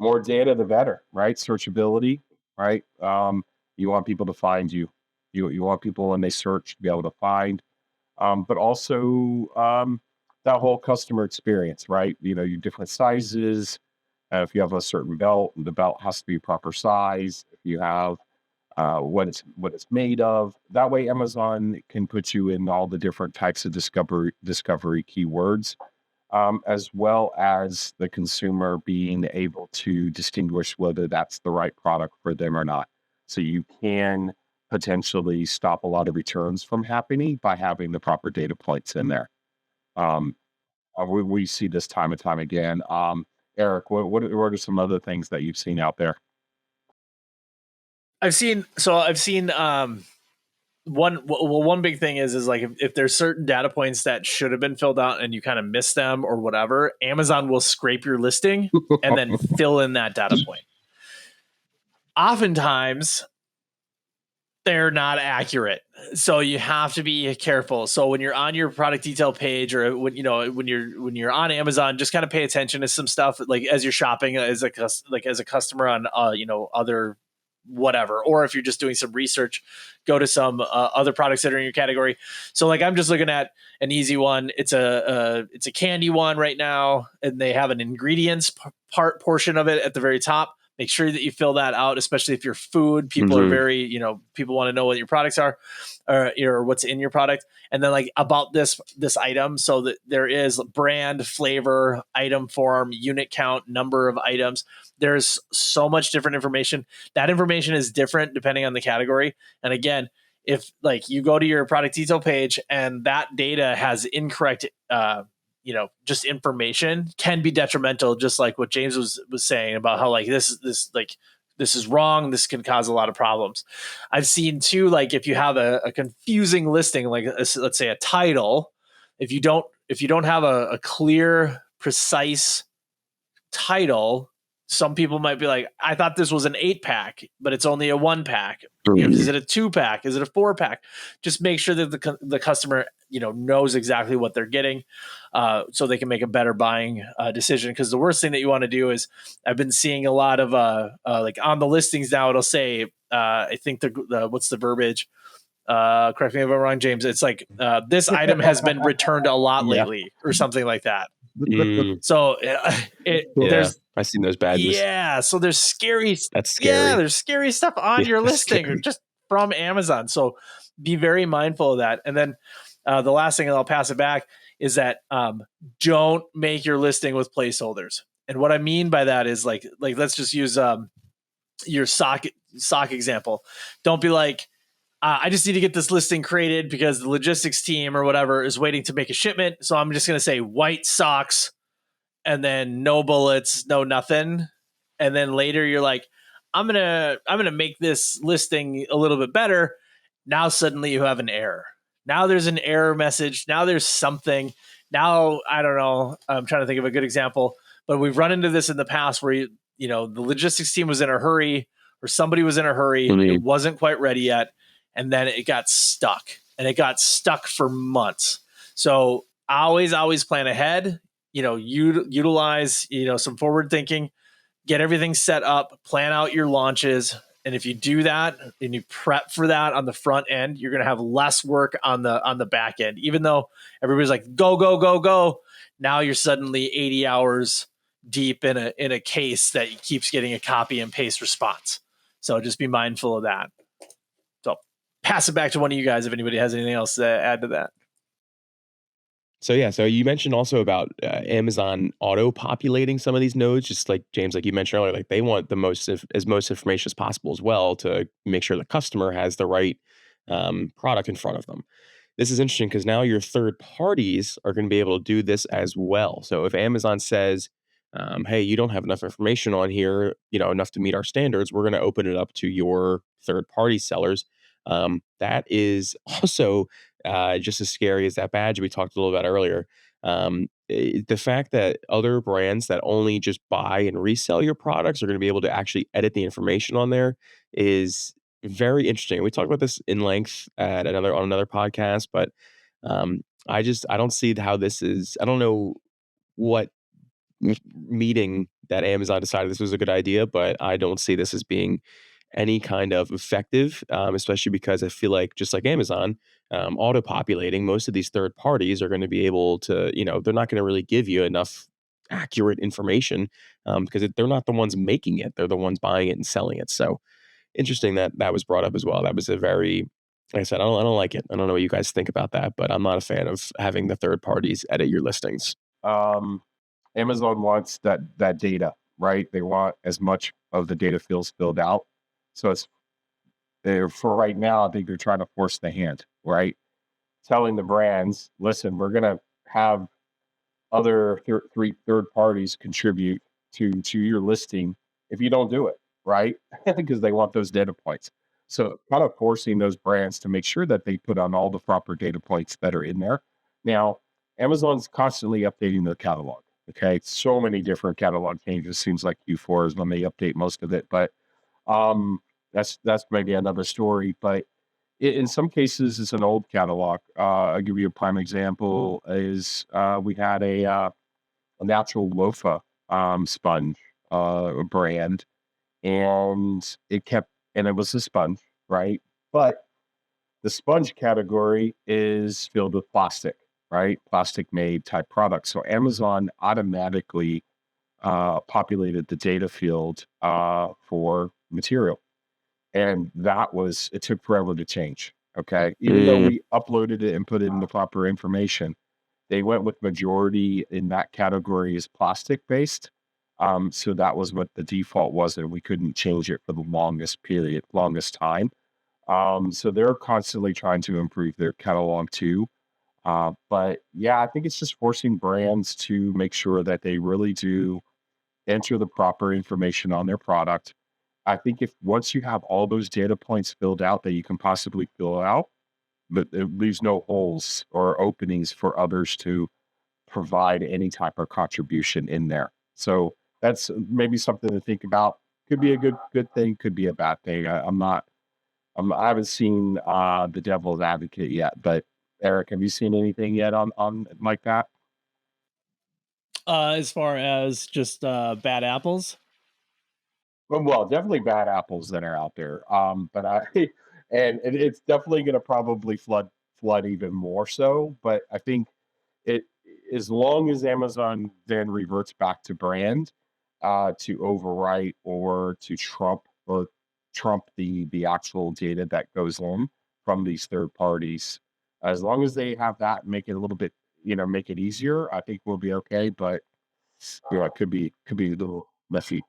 more data, the better, right? Searchability, right? You want people to find you. You want people when they search to be able to find, but also that whole customer experience, right? Your different sizes. If you have a certain belt, the belt has to be proper size. If you have what it's made of, that way Amazon can put you in all the different types of discovery keywords, as well as the consumer being able to distinguish whether that's the right product for them or not. So you can potentially stop a lot of returns from happening by having the proper data points in there. Um, we see this time and time again. Eric, what are some other things that you've seen out there? I've seen one big thing is like if there's certain data points that should have been filled out and you kind of miss them or whatever, Amazon will scrape your listing and then fill in that data point. Oftentimes they're not accurate, so you have to be careful. So when you're on your product detail page, or when you're on Amazon, just kind of pay attention to some stuff, like as you're shopping as a customer on other whatever, or if you're just doing some research, go to some other products that are in your category. So like I'm just looking at an easy one. It's a candy one right now, and they have an ingredients portion of it at the very top. Make sure that you fill that out, especially if you're food. People are very, people want to know what your products are, or what's in your product. And then like about this item, so that there is brand, flavor, item form, unit count, number of items. There's so much different information. That information is different depending on the category. And again, if like you go to your product detail page and that data has incorrect just information, can be detrimental, just like what James was saying about how like this is wrong, this can cause a lot of problems. I've seen too, like if you have a confusing listing, like let's say a title, if you don't have a clear, precise title, some people might be like, I thought this was an 8-pack, but it's only a 1-pack. Is it a 2-pack? Is it a 4-pack? Just make sure that the customer knows exactly what they're getting, so they can make a better buying decision. Because the worst thing that you want to do is, I've been seeing a lot of like on the listings now, it'll say I think the what's the verbiage? Correct me if I'm wrong, James. It's like this item has been returned a lot lately, or something like that. So there's I've seen those badges. Yeah, so there's scary. That's scary. Yeah, there's scary stuff on your listing, or just from Amazon. So be very mindful of that. And then the last thing, and I'll pass it back, is that don't make your listing with placeholders. And what I mean by that is like let's just use your sock example. Don't be like, I just need to get this listing created because the logistics team or whatever is waiting to make a shipment. So I'm just going to say white socks, and then no bullets, no nothing. And then later you're like, I'm going to make this listing a little bit better. Now suddenly you have an error. Now there's an error message. Now there's something. Now, I don't know. I'm trying to think of a good example, but we've run into this in the past where, the logistics team was in a hurry, or somebody was in a hurry. It wasn't quite ready yet. And then it got stuck, and it got stuck for months. So always plan ahead, utilize, some forward thinking, get everything set up, plan out your launches. And if you do that and you prep for that on the front end, you're going to have less work on the back end. Even though everybody's like, go, go, go, go. Now you're suddenly 80 hours deep in a case that keeps getting a copy and paste response. So just be mindful of that. So pass it back to one of you guys if anybody has anything else to add to that. So you mentioned also about Amazon auto-populating some of these nodes, just like James, like you mentioned earlier, like they want the most information as possible as well to make sure the customer has the right product in front of them. This is interesting because now your third parties are going to be able to do this as well. So if Amazon says, hey, you don't have enough information on here, enough to meet our standards, we're going to open it up to your third-party sellers. That is also just as scary as that badge we talked a little about earlier. The fact that other brands that only just buy and resell your products are going to be able to actually edit the information on there is very interesting. We talked about this in length on another podcast, but I don't see how this is. I don't know what meeting that Amazon decided this was a good idea, but I don't see this as being any kind of effective, especially because I feel like just like Amazon, auto populating, most of these third parties are going to be able to, they're not going to really give you enough accurate information because they're not the ones making it; they're the ones buying it and selling it. So interesting that that was brought up as well. That was a very, like I said, I don't like it. I don't know what you guys think about that, but I'm not a fan of having the third parties edit your listings. Um, Amazon wants that data, right? They want as much of the data fields filled out. So it's for right now. I think they're trying to force the hand, right? Telling the brands, listen, we're gonna have other three third parties contribute to your listing if you don't do it, right? Because they want those data points. So kind of forcing those brands to make sure that they put on all the proper data points that are in there. Now, Amazon's constantly updating their catalog. Okay, so many different catalog changes. Seems like Q4 is when they update most of it, but um, that's maybe another story. But in some cases, it's an old catalog. I'll give you a prime example. Is we had a natural loafa sponge brand, and it was a sponge, right? But the sponge category is filled with plastic, right? Plastic made type products. So Amazon automatically populated the data field for material. And it took forever to change. Okay. Even though Mm, we uploaded it and put in the proper information, they went with majority in that category is plastic based. So that was what the default was, and we couldn't change it for the longest time. So they're constantly trying to improve their catalog too. But yeah, I think it's just forcing brands to make sure that they really do enter the proper information on their product. I think if once you have all those data points filled out that you can possibly fill out, but it leaves no holes or openings for others to provide any type of contribution in there. So that's maybe something to think about. Could be a good thing, could be a bad thing. I haven't seen the devil's advocate yet, but Eric, have you seen anything yet on like that? As far as just bad apples. Well, definitely bad apples that are out there. But I and it's definitely going to probably flood even more so. But I think it as long as Amazon then reverts back to brand to overwrite or to trump the actual data that goes in from these third parties. As long as they have that, make it a little bit, make it easier. I think we'll be okay. But it could be a little messy.